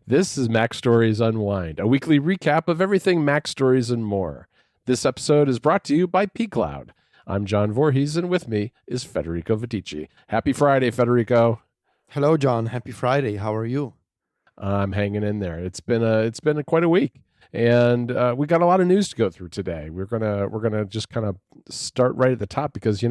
This is MacStories Unwind, a weekly recap of everything MacStories and more. This episode is brought to you by pCloud. I'm John Voorhees, and with me is Federico Viticci. Happy Friday, Federico. Hello, John. Happy Friday. How are you? I'm hanging in there. It's been quite a week, and we got a lot of news to go through today. We're gonna just kind of start right at the top because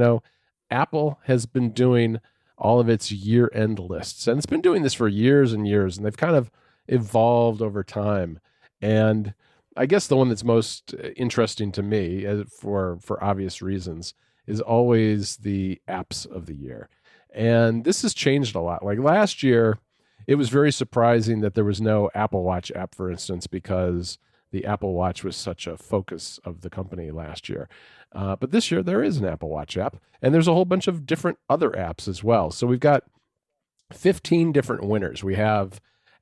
Apple has been doing all of its year-end lists, and it's been doing this for years and years, and they've kind of evolved over time. And I guess the one that's most interesting to me, for obvious reasons, is always the apps of the year. And this has changed a lot. Like last year, it was very surprising that there was no Apple Watch app, for instance, because the Apple Watch was such a focus of the company last year. But this year, there is an Apple Watch app, and there's a whole bunch of different other apps as well. So we've got 15 different winners. We have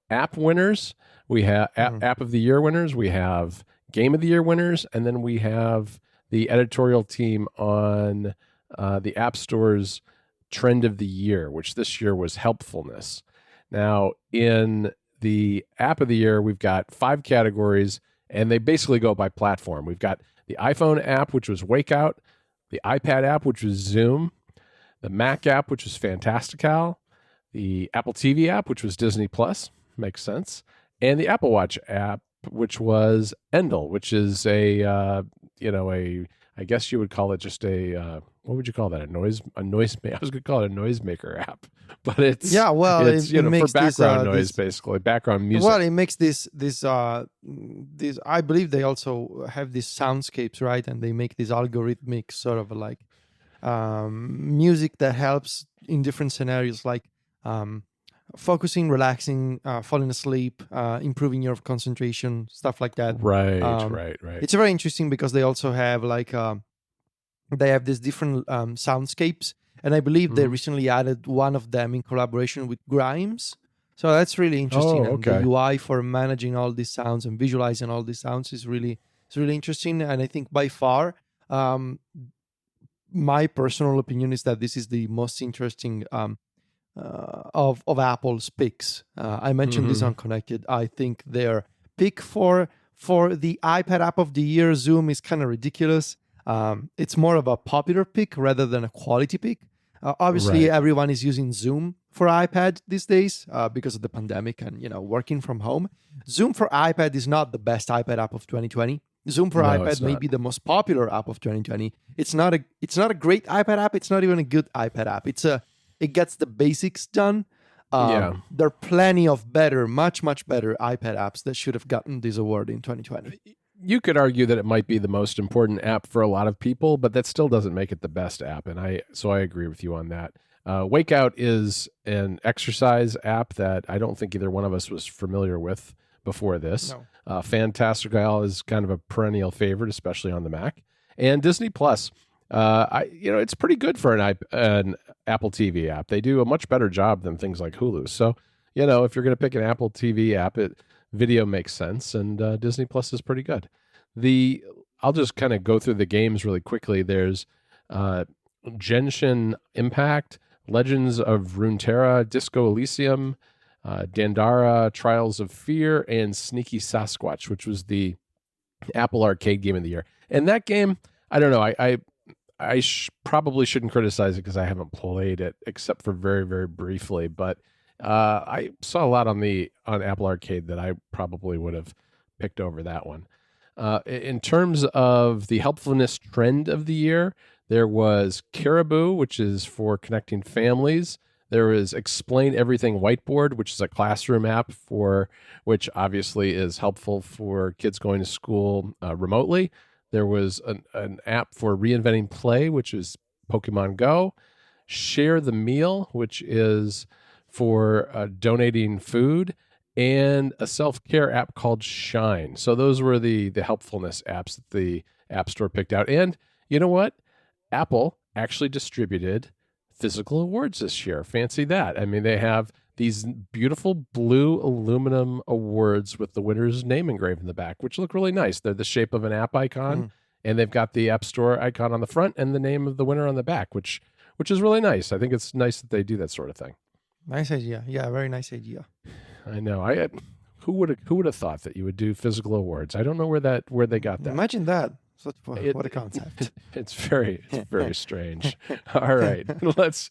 app winners, we have app of the year winners, we have game of the year winners, and then we have the editorial team on the App Store's trend of the year, which this year was helpfulness. Now, in the app of the year, we've got 5 categories, and they basically go by platform. We've got the iPhone app, which was Wakeout, the iPad app, which was Zoom, the Mac app, which was Fantastical, the Apple TV app, which was Disney Plus, makes sense, and the Apple Watch app, which was Endel, which is I guess you would call it just what would you call that? A noise. I was going to call it a noisemaker app, but it's it's it for makes background noise, basically background music. Well, it makes this. I believe they also have these soundscapes, right? And they make this algorithmic sort of like music that helps in different scenarios, like focusing, relaxing, falling asleep, improving your concentration, stuff like that. Right. It's very interesting because they also have they have these different soundscapes, and I believe they recently added one of them in collaboration with Grimes. So that's really interesting. Oh, okay. And the UI for managing all these sounds and visualizing all these sounds is really interesting. And I think by far, my personal opinion is that this is the most interesting of Apple's picks. I mentioned this on Connected. I think their pick for the iPad app of the year, Zoom, is kind of ridiculous. It's more of a popular pick rather than a quality pick. Obviously, everyone is using Zoom for iPad these days because of the pandemic and working from home. Zoom for iPad is not the best iPad app of 2020. Zoom for iPad may be the most popular app of 2020. It's not a great iPad app. It's not even a good iPad app. It gets the basics done. There are plenty of better, much better iPad apps that should have gotten this award in 2020. You could argue that it might be the most important app for a lot of people, but that still doesn't make it the best app. And I agree with you on that. Wakeout is an exercise app that I don't think either one of us was familiar with before this. No. Fantastical is kind of a perennial favorite, especially on the Mac. And Disney Plus, it's pretty good for an Apple TV app. They do a much better job than things like Hulu. So, if you're going to pick an Apple TV app, video makes sense, and Disney Plus is pretty good. I'll just kind of go through the games really quickly. There's Genshin Impact, Legends of Runeterra, Disco Elysium, Dandara, Trials of Fear, and Sneaky Sasquatch, which was the Apple Arcade game of the year. And that game, I don't know, I probably shouldn't criticize it because I haven't played it except for very, very briefly, but I saw a lot on Apple Arcade that I probably would have picked over that one. In terms of the helpfulness trend of the year, there was Caribou, which is for connecting families. There was Explain Everything Whiteboard, which is a classroom app which obviously is helpful for kids going to school remotely. There was an app for reinventing play, which is Pokemon Go. Share the Meal, which is for donating food, and a self-care app called Shine. So those were the helpfulness apps that the App Store picked out. And you know what? Apple actually distributed physical awards this year. Fancy that. I mean, they have these beautiful blue aluminum awards with the winner's name engraved in the back, which look really nice. They're the shape of an app icon, and they've got the App Store icon on the front and the name of the winner on the back, which is really nice. I think it's nice that they do that sort of thing. Nice idea. Yeah, very nice idea. I know. Who would have thought that you would do physical awards? I don't know where they got that. Imagine that. What a concept. It's very strange. All right, let's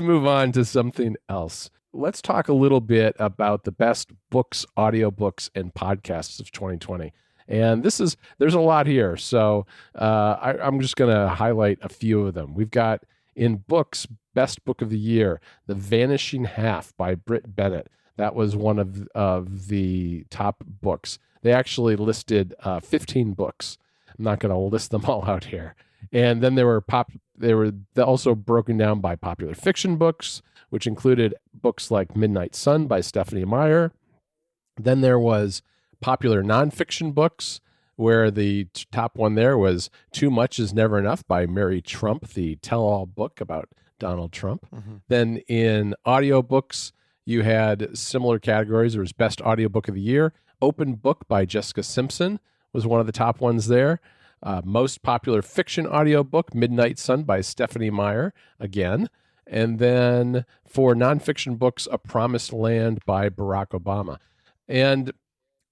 move on to something else. Let's talk a little bit about the best books, audiobooks, and podcasts of 2020. And there's a lot here, so I'm just going to highlight a few of them. We've got in books, best book of the year, The Vanishing Half by Britt Bennett. That was one of the top books. They actually listed 15 books. I'm not going to list them all out here. And then they were also broken down by popular fiction books, which included books like Midnight Sun by Stephanie Meyer. Then there was popular nonfiction books, where the top one there was Too Much Is Never Enough by Mary Trump, the tell-all book about Donald Trump. Mm-hmm. Then in audiobooks, you had similar categories. There was Best Audiobook of the Year. Open Book by Jessica Simpson was one of the top ones there. Most popular fiction audiobook, Midnight Sun by Stephanie Meyer, again. And then for nonfiction books, A Promised Land by Barack Obama. And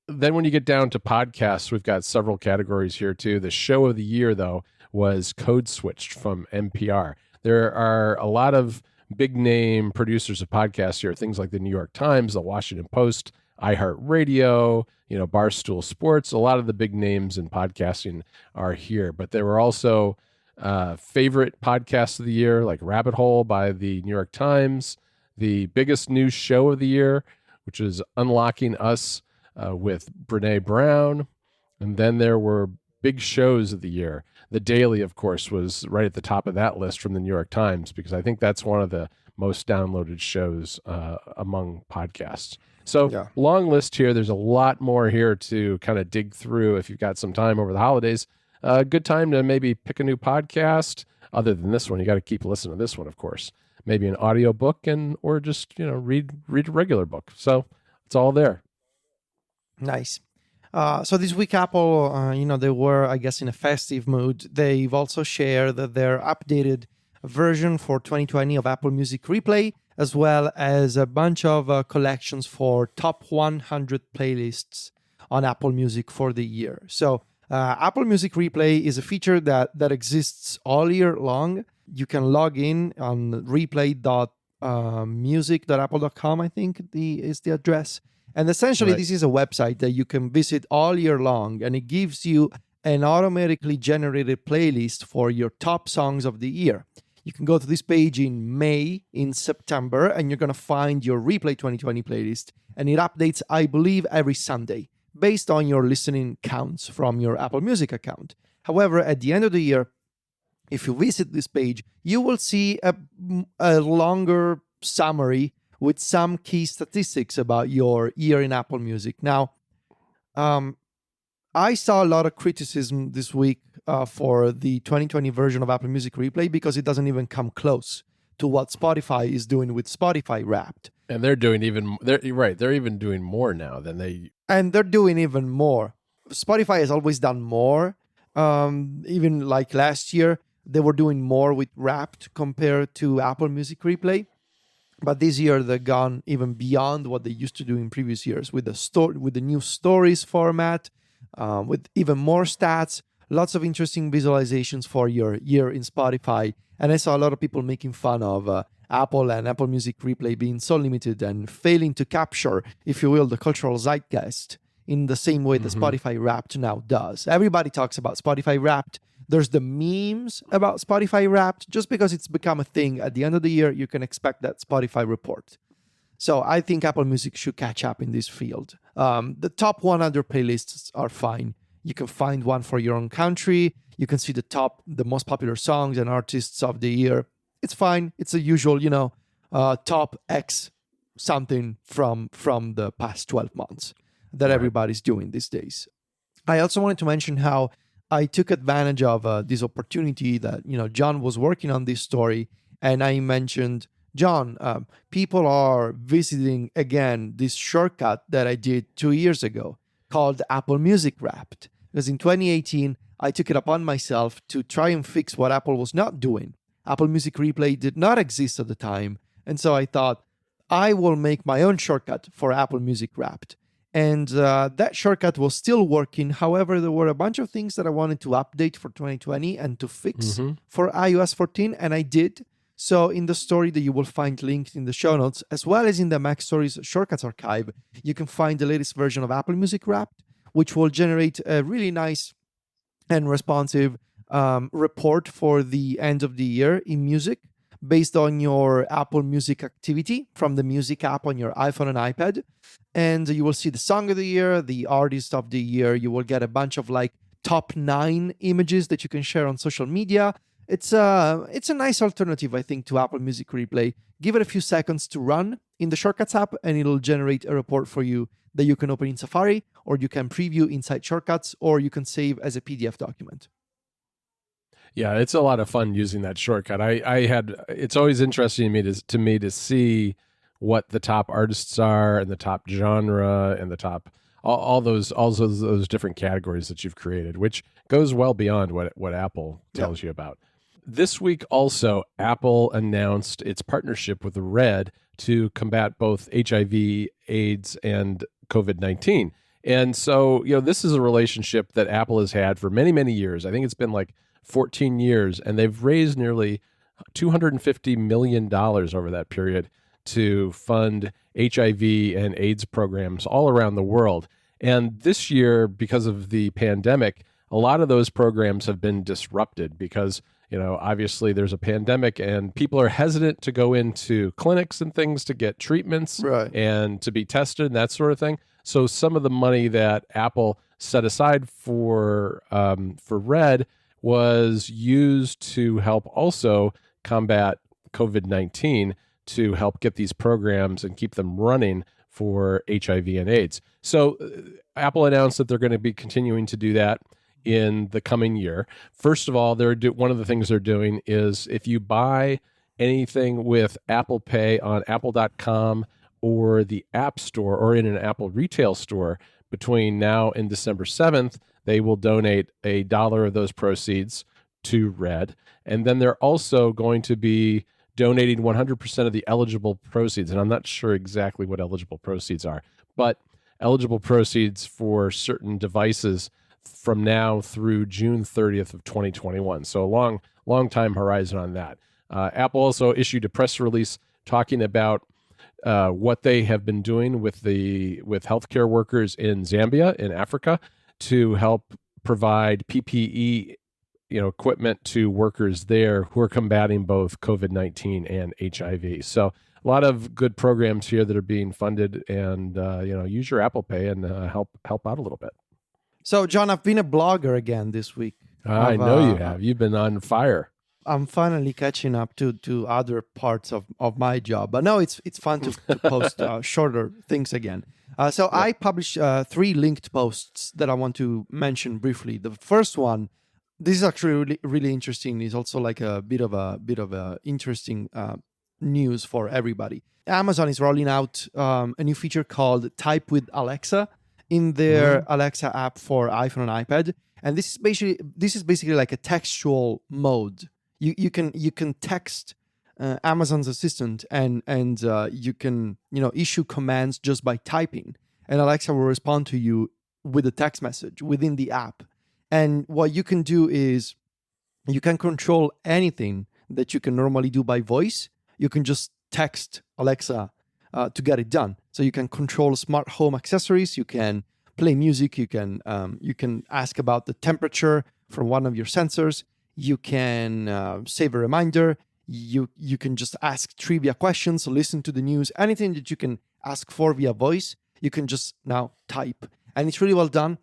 then when you get down to podcasts, we've got several categories here too. The show of the year, though, was Code Switched from NPR. There are a lot of big name producers of podcasts here, things like the New York Times, the Washington Post, iHeartRadio, Barstool Sports. A lot of the big names in podcasting are here, but there were also favorite podcasts of the year, like Rabbit Hole by the New York Times, the biggest news show of the year, which is Unlocking Us with Brene Brown. And then there were big shows of the year. The Daily, of course, was right at the top of that list from the New York Times, because I think that's one of the most downloaded shows among podcasts. So long list here. There's a lot more here to kind of dig through if you've got some time over the holidays. Good time to maybe pick a new podcast. Other than this one, you got to keep listening to this one, of course. Maybe an audio book or just read a regular book. So it's all there. Nice. So this week, Apple, they were, I guess, in a festive mood. They've also shared that their updated version for 2020 of Apple Music Replay, as well as a bunch of collections for top 100 playlists on Apple Music for the year. So Apple Music Replay is a feature that exists all year long. You can log in on replay.music.apple.com, I think is the address. And essentially, This is a website that you can visit all year long, and it gives you an automatically generated playlist for your top songs of the year. You can go to this page in May, in September, and you're going to find your Replay 2020 playlist. And it updates, I believe, every Sunday, based on your listening counts from your Apple Music account. However, at the end of the year, if you visit this page, you will see a longer summary with some key statistics about your year in Apple Music. Now, I saw a lot of criticism this week for the 2020 version of Apple Music Replay because it doesn't even come close to what Spotify is doing with Spotify Wrapped. And they're even doing more now than they... And they're doing even more. Spotify has always done more. Even like last year, they were doing more with Wrapped compared to Apple Music Replay. But this year, they've gone even beyond what they used to do in previous years with the new stories format, with even more stats, lots of interesting visualizations for your year in Spotify. And I saw a lot of people making fun of Apple and Apple Music Replay being so limited and failing to capture, if you will, the cultural zeitgeist in the same way that Spotify Wrapped now does. Everybody talks about Spotify Wrapped. There's the memes about Spotify Wrapped. Just because it's become a thing, at the end of the year, you can expect that Spotify report. So I think Apple Music should catch up in this field. The top 100 playlists are fine. You can find one for your own country. You can see the most popular songs and artists of the year. It's fine. It's a usual, top X something from the past 12 months that everybody's doing these days. I also wanted to mention how I took advantage of this opportunity that, John was working on this story, and I mentioned, John, people are visiting again this shortcut that I did 2 years ago called Apple Music Wrapped. Because in 2018, I took it upon myself to try and fix what Apple was not doing. Apple Music Replay did not exist at the time, and so I thought, I will make my own shortcut for Apple Music Wrapped. And that shortcut was still working. However, there were a bunch of things that I wanted to update for 2020 and to fix for iOS 14, and I did. So in the story that you will find linked in the show notes, as well as in the MacStories Shortcuts archive, you can find the latest version of Apple Music Wrapped, which will generate a really nice and responsive report for the end of the year in music based on your Apple Music activity from the Music app on your iPhone and iPad. And you will see the song of the year, the artist of the year. You will get a bunch of like top 9 images that you can share on social media. It's a nice alternative, I think, to Apple Music Replay. Give it a few seconds to run in the Shortcuts app, and it'll generate a report for you that you can open in Safari, or you can preview inside Shortcuts, or you can save as a PDF document. Yeah, it's a lot of fun using that shortcut. It's always interesting to me to see what the top artists are and the top genre and the top all those different categories that you've created, which goes well beyond what Apple tells you about. This week also, Apple announced its partnership with Red to combat both HIV, AIDS, and COVID-19. And so, this is a relationship that Apple has had for many, many years. I think it's been like 14 years, and they've raised nearly $250 million over that period to fund HIV and AIDS programs all around the world. And this year, because of the pandemic, a lot of those programs have been disrupted because, obviously there's a pandemic and people are hesitant to go into clinics and things to get treatments and to be tested and that sort of thing. So some of the money that Apple set aside for Red was used to help also combat COVID-19, to help get these programs and keep them running for HIV and AIDS. So Apple announced that they're going to be continuing to do that in the coming year. First of all, one of the things they're doing is if you buy anything with Apple Pay on apple.com or the App Store or in an Apple retail store between now and December 7th, they will donate $1 of those proceeds to Red. And then they're also going to be donating 100% of the eligible proceeds. And I'm not sure exactly what eligible proceeds are, but eligible proceeds for certain devices from now through June 30th of 2021. So a long time horizon on that. Apple also issued a press release talking about what they have been doing with healthcare workers in Zambia, in Africa, to help provide PPE, equipment to workers there who are combating both COVID-19 and HIV. So a lot of good programs here that are being funded, and use your Apple Pay and help out a little bit. So, John, I've been a blogger again this week. I know you have. You've been on fire. I'm finally catching up to other parts of my job. But no, it's fun to post shorter things again. I published 3 linked posts that I want to mention briefly. The first one, this is actually really, really interesting. It's also like a bit of a interesting news for everybody. Amazon is rolling out a new feature called Type with Alexa in their Alexa app for iPhone and iPad. And this is basically like a textual mode. You can text Amazon's assistant and you can issue commands just by typing, and Alexa will respond to you with a text message within the app. And what you can do is you can control anything that you can normally do by voice. You can just text Alexa to get it done. So you can control smart home accessories. You can play music. You can ask about the temperature from one of your sensors. You can save a reminder. You can just ask trivia questions, listen to the news, anything that you can ask for via voice, you can just now type. And it's really well done.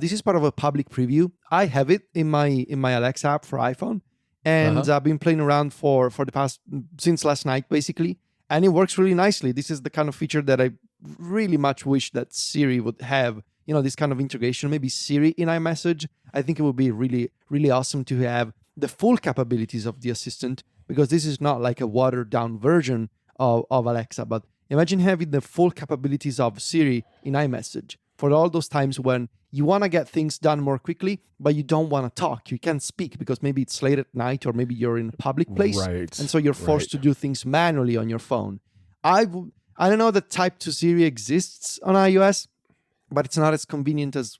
This is part of a public preview. I have it in my Alexa app for iPhone, and I've been playing around for the past, since last night, basically. And it works really nicely. This is the kind of feature that I really much wish that Siri would have, this kind of integration. Maybe Siri in iMessage. I think it would be really, really awesome to have the full capabilities of the assistant, because this is not like a watered down version of Alexa. But imagine having the full capabilities of Siri in iMessage for all those times when you want to get things done more quickly, but you don't want to talk. You can't speak because maybe it's late at night, or maybe you're in a public place. Right. And so you're forced to do things manually on your phone. I don't know that Type to Siri exists on iOS, but it's not as convenient as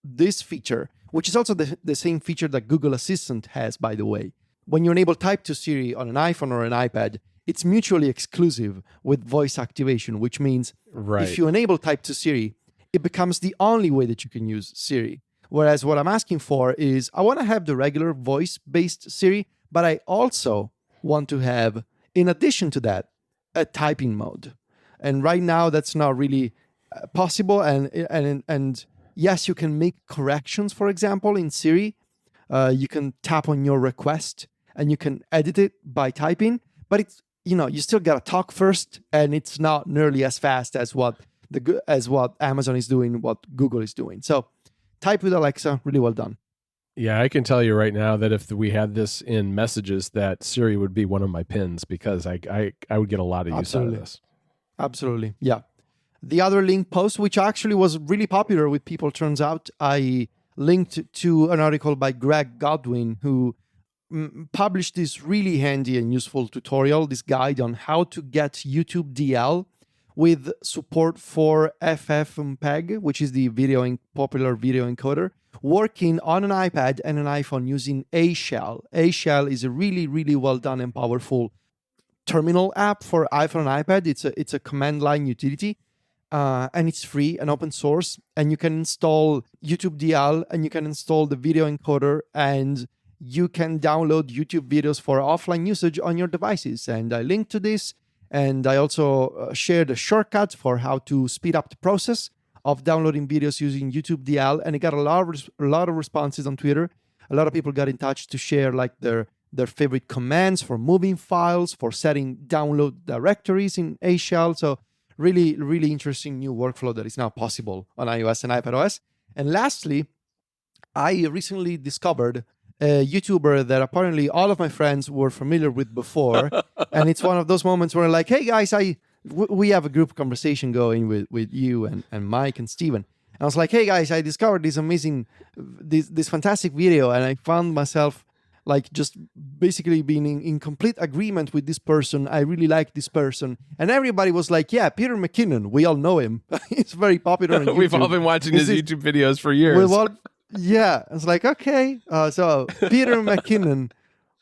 this feature, which is also the same feature that Google Assistant has, by the way. When you enable Type to Siri on an iPhone or an iPad, it's mutually exclusive with voice activation, which means if you enable Type to Siri, it becomes the only way that you can use Siri. Whereas what I'm asking for is I want to have the regular voice-based Siri, but I also want to have, in addition to that, a typing mode. And right now, that's not really possible. And yes, you can make corrections, for example, in Siri. You can tap on your request and you can edit it by typing, but it's, you still got to talk first, and it's not nearly as fast as what Amazon is doing, what Google is doing. So type with Alexa, really well done. Yeah, I can tell you right now that if we had this in messages, that Siri would be one of my pins, because I would get a lot of use out of this. Absolutely. Yeah. The other link post, which actually was really popular with people, turns out, I linked to an article by Greg Godwin, who published this really handy and useful tutorial, this guide on how to get YouTube DL with support for FFmpeg, which is the popular video encoder, working on an iPad and an iPhone using A Shell. A Shell is a really, really well done and powerful terminal app for iPhone and iPad. It's a command line utility, and it's free and open source. And you can install YouTube DL, and you can install the video encoder, and you can download YouTube videos for offline usage on your devices. And I linked to this, and I also shared a shortcut for how to speed up the process of downloading videos using YouTube DL, and it got a lot of responses on Twitter. A lot of people got in touch to share like their favorite commands for moving files, for setting download directories in A Shell. So really, really interesting new workflow that is now possible on iOS and iPadOS. And lastly, I recently discovered a YouTuber that apparently all of my friends were familiar with before. And it's one of those moments where I'm like, hey guys, we have a group conversation going with you and Mike and Steven. And I was like, hey guys, I discovered this amazing, this fantastic video, and I found myself like just basically being in complete agreement with this person. I really like this person. And everybody was like, yeah, Peter McKinnon, we all know him. He's very popular on YouTube. We've all been watching his YouTube videos for years. Yeah, it's like, okay. So Peter McKinnon,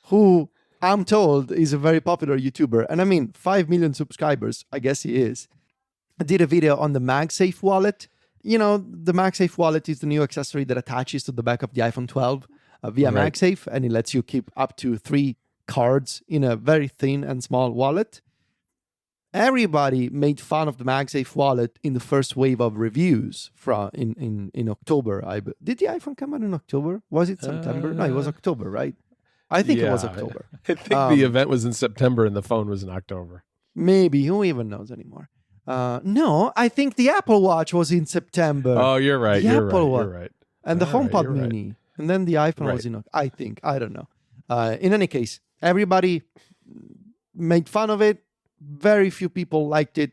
who I'm told is a very popular YouTuber, and I mean, 5 million subscribers, I guess he is, did a video on the MagSafe wallet. The MagSafe wallet is the new accessory that attaches to the back of the iPhone 12 via MagSafe, and it lets you keep up to 3 cards in a very thin and small wallet. Everybody made fun of the MagSafe wallet in the first wave of reviews in October. Did the iPhone come out in October? Was it September? No, it was October, right? I think it was October. I think the event was in September and the phone was in October. Maybe. Who even knows anymore? No, I think the Apple Watch was in September. Oh, you're right. You're right. And the HomePod Mini. Right. And then the iPhone was in, I think. I don't know. In any case, everybody made fun of it. Very few people liked it.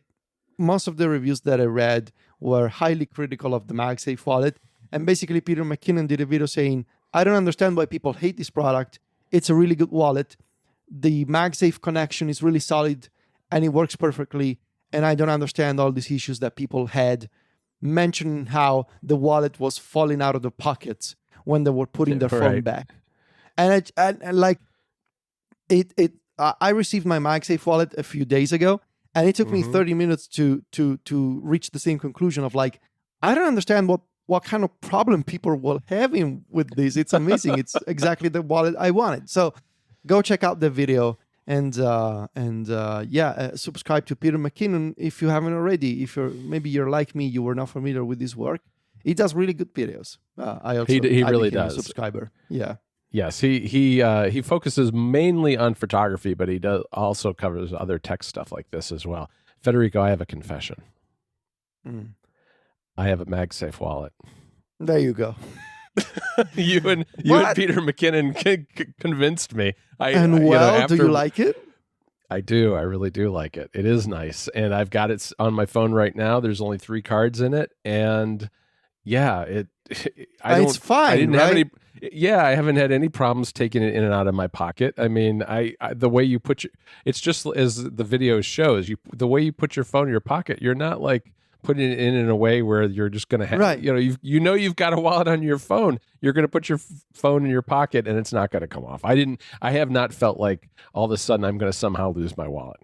Most of the reviews that I read were highly critical of the MagSafe wallet. And basically, Peter McKinnon did a video saying, I don't understand why people hate this product. It's a really good wallet. The MagSafe connection is really solid and it works perfectly. And I don't understand all these issues that people had, mentioning how the wallet was falling out of the pockets when they were putting their phone back. And I received my MagSafe wallet a few days ago, and it took me 30 minutes to reach the same conclusion of like, I don't understand what kind of problem people were having with this. It's amazing. It's exactly the wallet I wanted. So go check out the video and subscribe to Peter McKinnon if you haven't already. If you're like me, you were not familiar with this work. He does really good videos. He really does. A subscriber. Yeah. Yes, he focuses mainly on photography, but he also covers other tech stuff like this as well. Federico, I have a confession. I have a MagSafe wallet. There you go. you and Peter McKinnon convinced me. Do you like it? I do. I really do like it. It is nice, and I've got it on my phone right now. There's only 3 cards in it, and yeah, it's fine. I didn't have any. Yeah, I haven't had any problems taking it in and out of my pocket. I mean, the way you put it's just as the video shows, the way you put your phone in your pocket, you're not like putting it in a way where you're just going to have, Right. you've got a wallet on your phone. You're going to put your phone in your pocket and it's not going to come off. I have not felt like all of a sudden I'm going to somehow lose my wallet.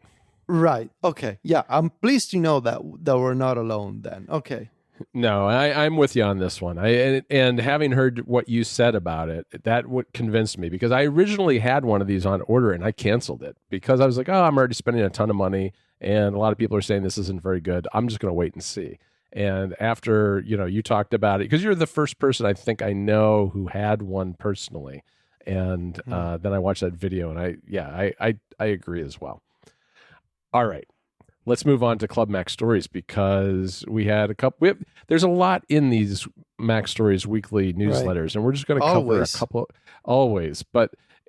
Right. Okay. Yeah. I'm pleased to know that we're not alone then. Okay. No, I'm with you on this one. And having heard what you said about it, that what convinced me, because I originally had one of these on order and I canceled it because I was like, oh, I'm already spending a ton of money and a lot of people are saying this isn't very good. I'm just going to wait and see. And after, you talked about it, because you're the first person I think I know who had one personally. And then I watched that video and I agree as well. All right. Let's move on to Club MacStories because we had a couple. There's a lot in these MacStories Weekly newsletters, and we're just going to cover a couple. Always,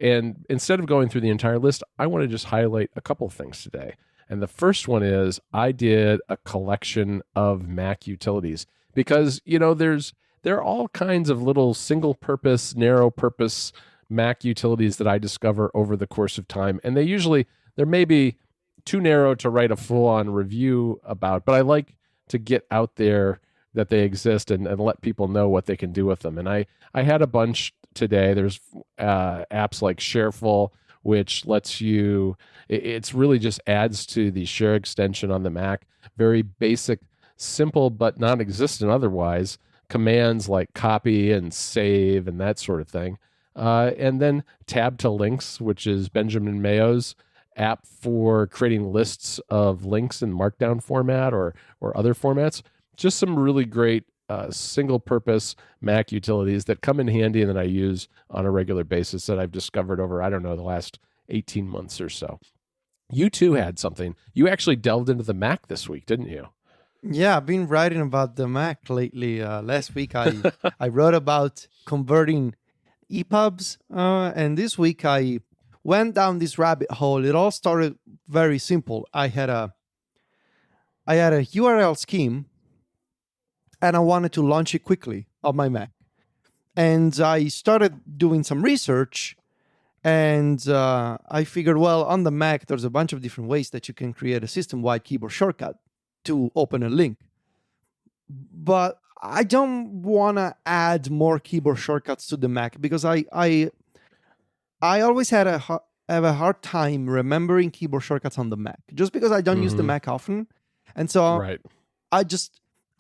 and instead of going through the entire list, I want to just highlight a couple things today. And the first one is I did a collection of Mac utilities because there are all kinds of little single-purpose, narrow-purpose Mac utilities that I discover over the course of time, and there may be too narrow to write a full-on review about, but I like to get out there that they exist and let people know what they can do with them. And I had a bunch today. There's apps like Shareful, which lets you, it's really just adds to the share extension on the Mac. Very basic, simple, but non-existent otherwise. Commands like copy and save and that sort of thing. And then Tab to Links, which is Benjamin Mayo's app for creating lists of links in Markdown format or other formats. Just some really great single-purpose Mac utilities that come in handy and that I use on a regular basis that I've discovered over, the last 18 months or so. You too had something. You actually delved into the Mac this week, didn't you? Yeah, I've been writing about the Mac lately. Last week I wrote about converting EPUBs, and this week I went down this rabbit hole. It all started very simple. I had a URL scheme and I wanted to launch it quickly on my Mac. And I started doing some research and I figured, well, on the Mac, there's a bunch of different ways that you can create a system-wide keyboard shortcut to open a link. But I don't want to add more keyboard shortcuts to the Mac because I always have a hard time remembering keyboard shortcuts on the Mac, just because I don't use the Mac often. And so right.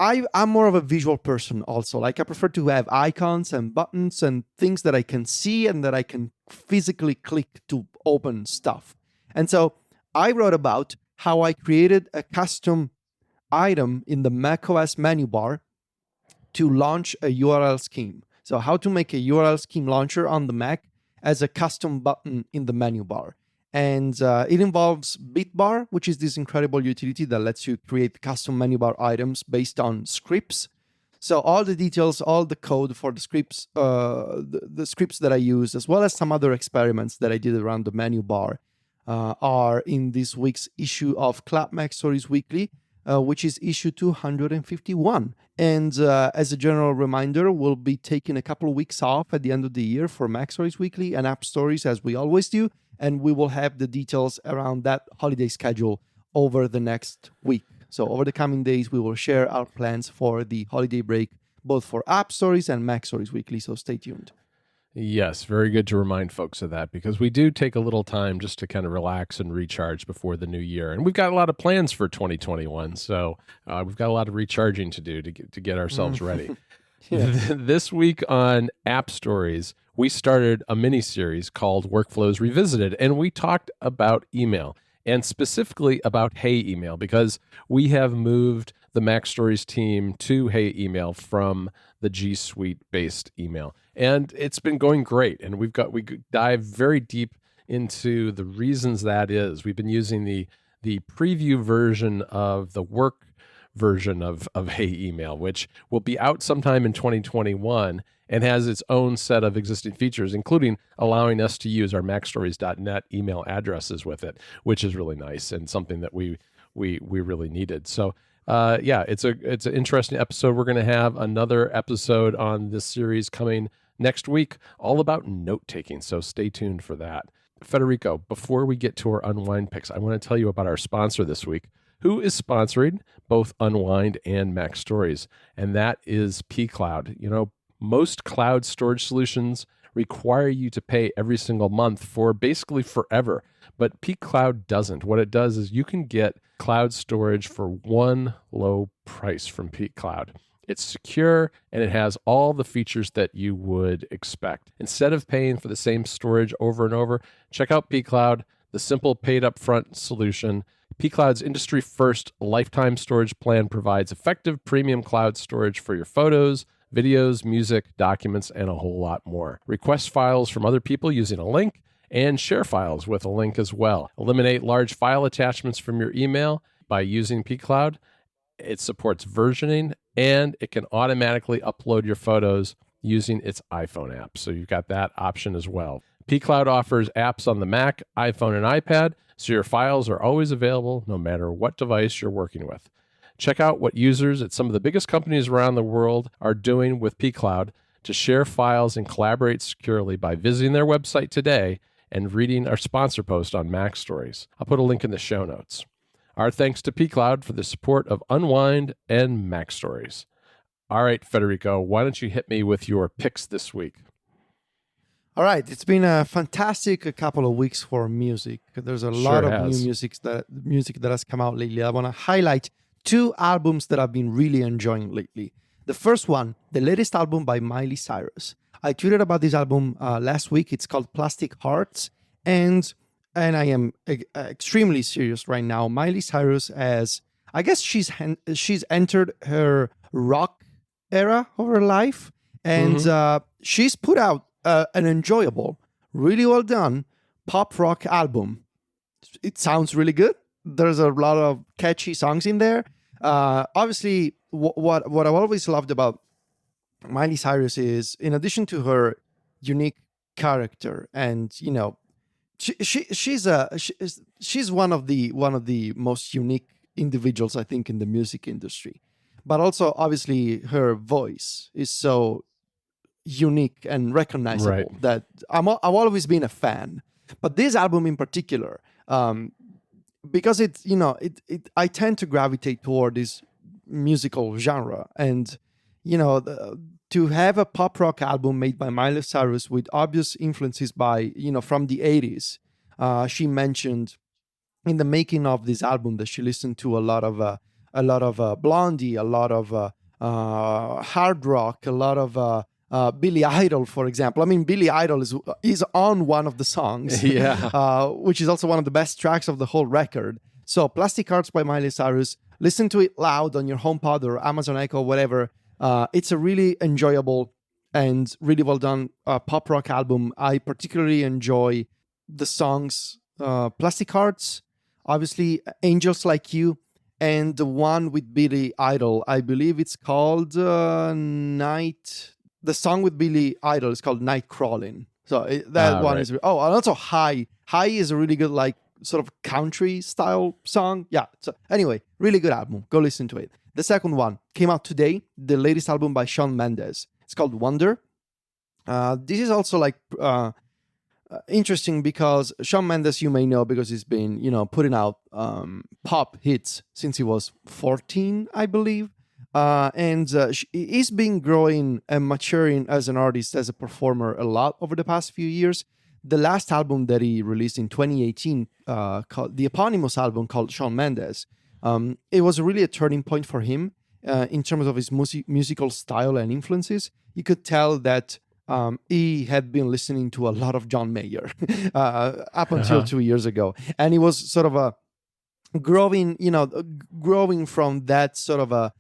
I'm more of a visual person also. Like I prefer to have icons and buttons and things that I can see and that I can physically click to open stuff. And so I wrote about how I created a custom item in the macOS menu bar to launch a URL scheme. So how to make a URL scheme launcher on the Mac as a custom button in the menu bar. And it involves Bitbar, which is this incredible utility that lets you create custom menu bar items based on scripts. So all the details, all the code for the scripts, the scripts that I use, as well as some other experiments that I did around the menu bar, are in this week's issue of Club MacStories Weekly, which is issue 251. And as a general reminder, we'll be taking a couple of weeks off at the end of the year for MacStories Weekly and App Stories, as we always do. And we will have the details around that holiday schedule over the next week. So over the coming days, we will share our plans for the holiday break, both for App Stories and MacStories Weekly. So stay tuned. Yes, very good to remind folks of that because we do take a little time just to kind of relax and recharge before the new year. And we've got a lot of plans for 2021. So we've got a lot of recharging to do to get ourselves ready. This week on App Stories, we started a mini-series called Workflows Revisited, and we talked about email, and specifically about Hey Email, because we have moved the MacStories team to Hey Email from the G Suite-based email. And it's been going great, and we dive very deep into the reasons that is. We've been using the preview version of the work version of Hey Email, which will be out sometime in 2021 and has its own set of existing features, including allowing us to use our MacStories.net email addresses with it, which is really nice and something that we really needed. So it's an interesting episode. We're going to have another episode on this series coming next week, all about note-taking. So stay tuned for that. Federico, before we get to our Unwind picks, I want to tell you about our sponsor this week, who is sponsoring both Unwind and MacStories, and that is pCloud. Most cloud storage solutions require you to pay every single month for basically forever, but pCloud doesn't. What it does is you can get cloud storage for one low price from pCloud. It's secure and it has all the features that you would expect. Instead of paying for the same storage over and over, check out pCloud, the simple paid upfront solution. pCloud's industry-first lifetime storage plan provides effective premium cloud storage for your photos, videos, music, documents, and a whole lot more. Request files from other people using a link and share files with a link as well. Eliminate large file attachments from your email by using pCloud. It supports versioning and it can automatically upload your photos using its iPhone app. So you've got that option as well. pCloud offers apps on the Mac, iPhone, and iPad, so your files are always available no matter what device you're working with. Check out what users at some of the biggest companies around the world are doing with pCloud to share files and collaborate securely by visiting their website today and reading our sponsor post on MacStories. I'll put a link in the show notes. Our thanks to pCloud for the support of Unwind and MacStories. All right, Federico, why don't you hit me with your picks this week? All right, it's been a fantastic couple of weeks for music. There's a lot of new music that has come out lately. I want to highlight 2 albums that I've been really enjoying lately. The first one, the latest album by Miley Cyrus. I tweeted about this album last week. It's called Plastic Hearts, and I am extremely serious right now. Miley Cyrus has, I guess she's entered her rock era of her life, and she's put out an enjoyable, really well done pop rock album. It sounds really good. There's a lot of catchy songs in there. Obviously, what I've always loved about Miley Cyrus is, in addition to her unique character, and she's one of the most unique individuals, I think, in the music industry. But also, obviously, her voice is so unique and recognizable that I've always been a fan. But this album in particular, because I tend to gravitate toward this musical genre, and to have a pop rock album made by Miley Cyrus with obvious influences by from the 80s. She mentioned in the making of this album that she listened to a lot of Blondie, a lot of hard rock, a lot of Billy Idol, for example. I mean, Billy Idol is on one of the songs, which is also one of the best tracks of the whole record. So Plastic Hearts by Miley Cyrus, listen to it loud on your HomePod or Amazon Echo, whatever. It's a really enjoyable and really well done pop rock album. I particularly enjoy the songs Plastic Hearts, obviously Angels Like You, and the one with Billy Idol. I believe it's called Night. The song with Billy Idol is called Night Crawling. So that one is... Oh, and also High. High is a really good, sort of country style song. Yeah. So anyway, really good album. Go listen to it. The second one came out today, the latest album by Shawn Mendes. It's called Wonder. This is also interesting because Shawn Mendes, you may know, because he's been, putting out pop hits since he was 14, I believe. And he's been growing and maturing as an artist, as a performer a lot over the past few years. The last album that he released in 2018, called the eponymous album called Shawn Mendes, it was really a turning point for him in terms of his musical style and influences. You could tell that he had been listening to a lot of John Mayer up until 2 years ago. And he was sort of growing from that sort of a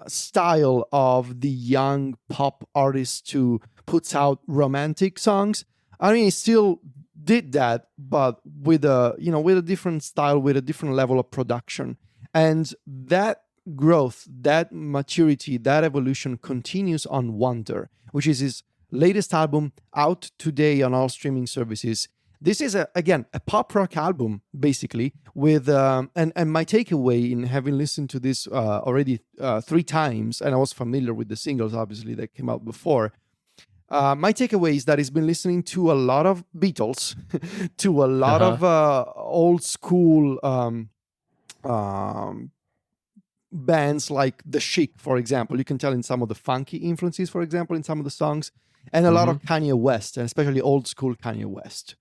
style of the young pop artist who puts out romantic songs. I mean, he still did that, but with a different style, with a different level of production. And that growth, that maturity, that evolution continues on Wonder, which is his latest album, out today on all streaming services. This is, again, a pop rock album, basically, with and my takeaway in having listened to this already 3 times, and I was familiar with the singles, obviously, that came out before. My takeaway is that he's been listening to a lot of Beatles, to a lot of old school, um, bands like The Chic, for example. You can tell in some of the funky influences, for example, in some of the songs, and a lot Hmm. of Kanye West, and especially old school Kanye West.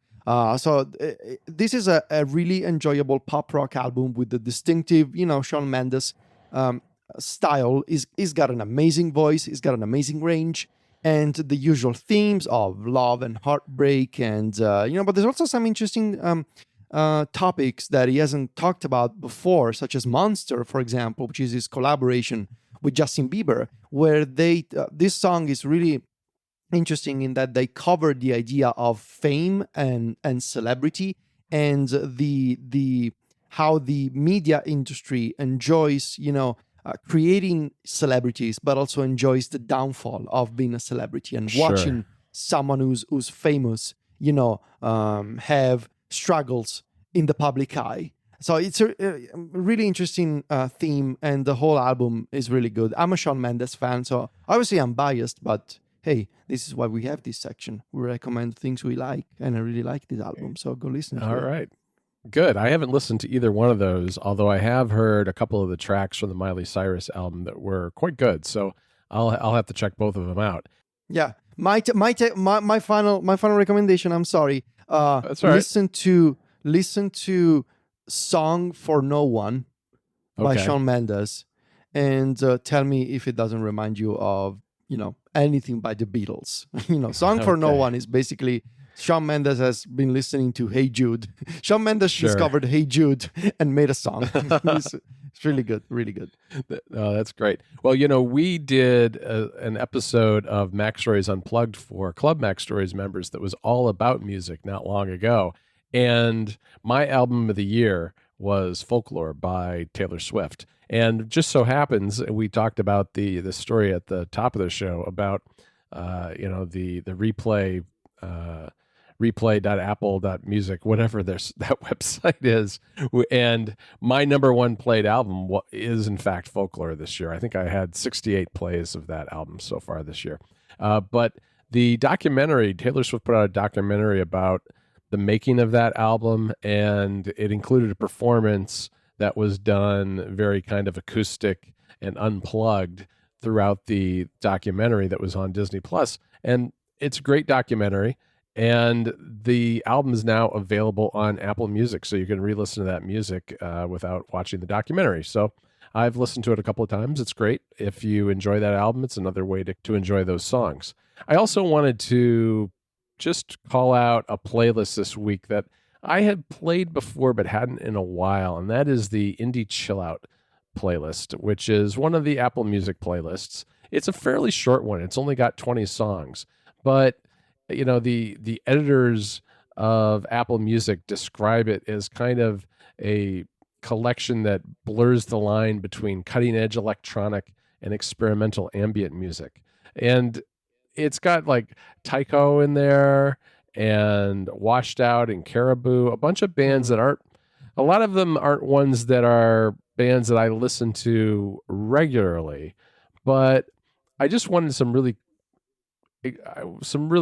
This is a really enjoyable pop rock album with the distinctive, Shawn Mendes um, style. He's got an amazing voice. He's got an amazing range, and the usual themes of love and heartbreak, and but there's also some interesting topics that he hasn't talked about before, such as Monster, for example, which is his collaboration with Justin Bieber, where this song is really interesting in that they cover the idea of fame and celebrity, and the how the media industry enjoys creating celebrities, but also enjoys the downfall of being a celebrity and Sure. watching someone who's famous have struggles in the public eye. So it's a really interesting theme, and the whole album is really good. I'm a Shawn Mendes fan, so obviously I'm biased, but hey, this is why we have this section. We recommend things we like, and I really like this album, so go listen to All it. right. Good. I haven't listened to either one of those, although I have heard a couple of the tracks from the Miley Cyrus album that were quite good. So I'll have to check both of them out. Yeah, my final recommendation. I'm sorry. That's all right. Listen to "Song for No One" by Okay. Shawn Mendes, and tell me if it doesn't remind you of anything by the Beatles. "Song for No Okay. One" is basically Shawn Mendes has been listening to Hey Jude. Shawn Mendes Sure. discovered Hey Jude and made a song. It's really good, really good. Oh, that's great. Well, we did an episode of MacStories Unplugged for Club MacStories members that was all about music not long ago. And my album of the year was Folklore by Taylor Swift. And just so happens, we talked about the story at the top of the show about, the replay, uh, replay.apple.music, whatever that website is. And my number one played album is, in fact, Folklore this year. I think I had 68 plays of that album so far this year. But the documentary, Taylor Swift put out a documentary about the making of that album, and it included a performance that was done very kind of acoustic and unplugged throughout the documentary that was on Disney Plus. And it's a great documentary. And the album is now available on Apple Music, so you can re-listen to that music without watching the documentary. So I've listened to it a couple of times. It's great. If you enjoy that album, it's another way to enjoy those songs. I also wanted to just call out a playlist this week that I had played before but hadn't in a while, and that is the Indie Chill Out playlist, which is one of the Apple Music playlists. It's a fairly short one. It's only got 20 songs, but the editors of Apple Music describe it as kind of a collection that blurs the line between cutting edge electronic and experimental ambient music. And it's got like Tycho in there and Washed Out and Caribou, a bunch of bands that Mm. aren't, a lot of them aren't ones that are bands that I listen to regularly, but I just wanted some really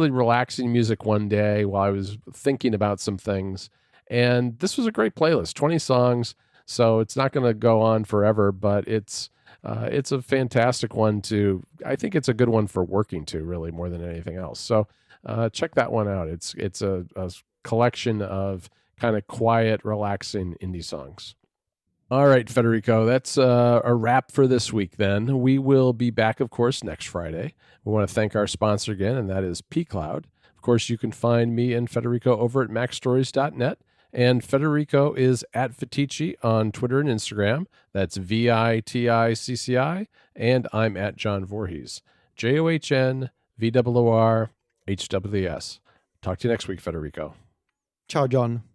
relaxing music one day while I was thinking about some things. And this was a great playlist, 20 songs. So it's not going to go on forever, but it's a fantastic one I think it's a good one for working to, really, more than anything else. So check that one out. It's a collection of kind of quiet, relaxing indie songs. All right, Federico, that's a wrap for this week then. We will be back, of course, next Friday. We want to thank our sponsor again, and that is pCloud. Of course, you can find me and Federico over at MacStories.net, and Federico is at Fetici on Twitter and Instagram. That's VITICCI, and I'm at John Voorhees. JOHNVOORHWS. Talk to you next week, Federico. Ciao, John.